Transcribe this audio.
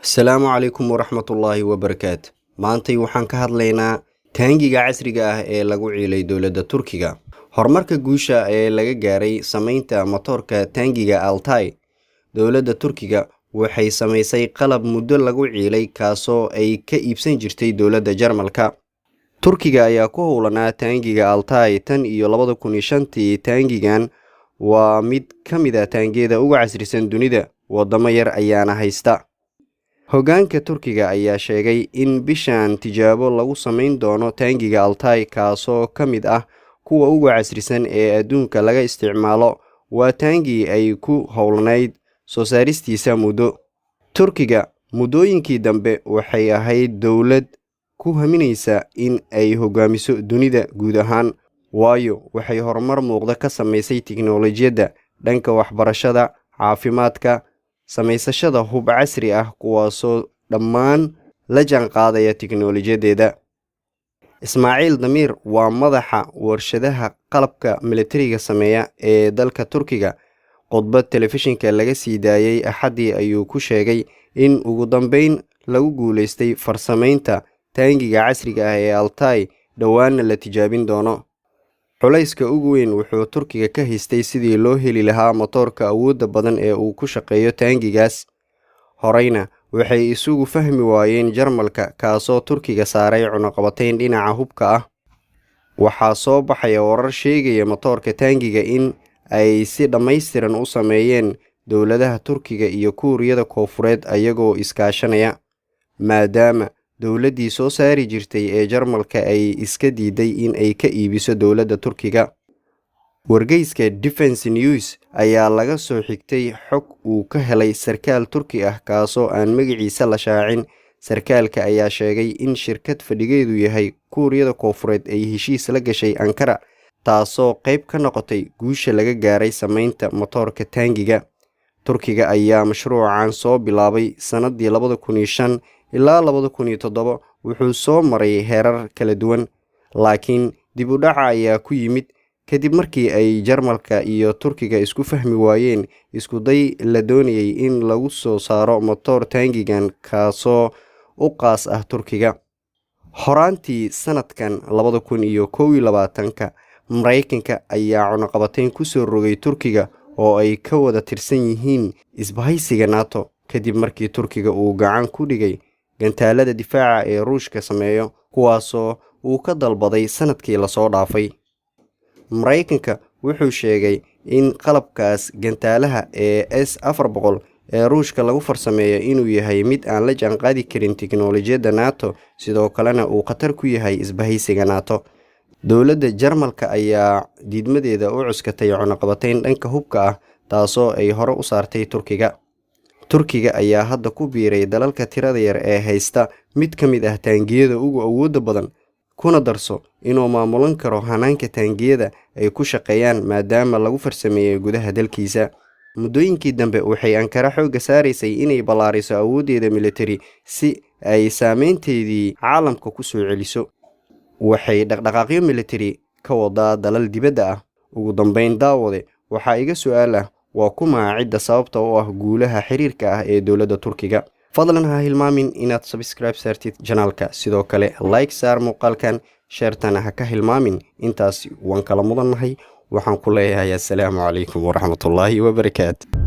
Asalaamu calaykum waraxmatullaahi wabarakaatu. Maantay waxaan ka hadlaynaa taangiga casriga ah ee lagu ciilay dowladda Turkiga. Horumarka guusha ee laga gaaray samaynta matoorka taangiga Altay. Dowladda Turkiga waxay samaysay qalab muddo lagu ciilay kaasoo ay ka iibsan jirtay dowladda Jarmalka. Turkiga ayaa ku howlanaa taangiga Altay tan iyo 2005. Taangigan waa mid ka mid ah taangiyada ugu casrisan dunida, wadamo yar ayaana haysta. Hoggaanka Turkiga ayaa sheegay in bishan tijaabo lagu samayn doono taangiga Altay kaasoo ka mid ah kuwa ugu casrisan ee adduunka laga isticmaalo. Waa taangi ay ku howlanayd soo saaristiisa muddo. Turkiga muddooyinkii dambe waxay ahayd dowlad ku haminaysa in ay hogaamiso dunida guud ahaan, waayo waxay horumar muuqda ka samaysay tiknoolajiyadda, dhanka waxbarashada, caafimaadka, samaysashada hub casri ah kuwaasoo dhammaan la jaanqaadaya tiknoolajiyadeeda. Ismaaciil Damiir waa madaxa warshadaha qalabka militariga sameeya ee dalka Turkiga. Khudbad telefishinka laga sii daayay Axaddii ayuu ku sheegay in ugu dambeyn lagu guuleystay farsamaynta taangiga casriga ah ee Altay, dhowaana la tijaabin doono. Culayska ugu weyn wuxuu Turkiga ka haystay sidii loo heli lahaa matoorka awoodda badan ee uu ku shaqeeyo taangigaas. Horeyna waxay isugu fahmi waayeen Jarmalka, kaasoo Turkiga saaray cunaqabatayn dhinaca hubka ah. Waxaa soo baxaya warar sheegaya matoorka taangiga in ay si dhammaystiran u sameeyeen dowladaha Turkiga iyo Kuuriyada Koonfureed ayagoo iskaashanaya, maadaama dowladdii soo saari jirtay ee Jarmalka ay iska diiday in ay ka iibiso dowladda Turkiga. Wargeyska Defense News ayaa laga soo xigtay xog uu ka helay sarkaal Turki ah kaasoo aan magaciisa la shaacin. Sarkaalka ayaa sheegay in shirkad fadhigeedu yahay Kuuriyada Koonfureed ay heshiis la gashay Ankara, taasoo qayb ka noqotay guusha laga gaaray samaynta matoorka taangiga. Turkiga ayaa mashruucan soo bilaabay sanadii 2005 ilaa 2007. Wuxuu soo maray heerar kala duwan, laakiin dib u dhac ayaa ku yimid kadib markii ay Jarmalka iyo Turkiga isku fahmi waayeen isku day la doonayay in lagu soo saaro matoor taangigan kaasoo u qaas ah Turkiga. Horaantii sanadkan 2021, Mareykanka ayaa cunaqabatayn ku soo rogay Turkiga oo ay ka wada tirsan yihiin isbahaysiga NATO, kadib markii Turkiga uu gacan ku dhigay gantaalada difaaca ee Ruushka sameeyo, kuwaasoo uu ka dalbaday sanadkii la soo dhaafay. Mareykanka wuxuu sheegay in qalabkaas gantaalaha ee S-400 ee Ruushka lagu farsameeyo inuu yahay mid aan la jaanqaadi karin tiknoolajiyadda NATO, sidoo kalena uu khatar ku yahay isbahaysiga NATO. Dowladda Jarmalka ayaa diidmadeeda u cuskatay cunaqabatayn dhanka hubka ah, taasoo ay hore u saartay Turkiga. Turkiga ayaa hadda ku biiray dalalka tirada yar ee haysta mid ka mid ah taangiyada ugu awoodda badan, kuna darso inuu maamulan karo hanaanka taangiyada ay ku shaqeeyaan maadaama lagu farsameeyay gudaha dalkiisa. Muddooyinkii dambe waxay Ankara xoogga saaraysay inay ballaariso awooddeeda militari si ay saameynteedii caalamka ku soo celiso. Waxay dhaqdhaqaaqyo militari ka wadaa dalal dibadda ah. Ugu dambeyn daawade, waxaa iga su'aal ah, waa kuma cidda sababta u ah guulaha xiriirka ah ee dowladda Turkiga? Fadlan ha hilmaamin inaad subscribe saartid channelka, sidoo kale like saar muuqaalkan, sheertana ha ka hilmaamin. Intaas waan kala mudannahay. Waxaan ku leeyahay assalaamu calaykum waraxmatullaahi wabarakaatu.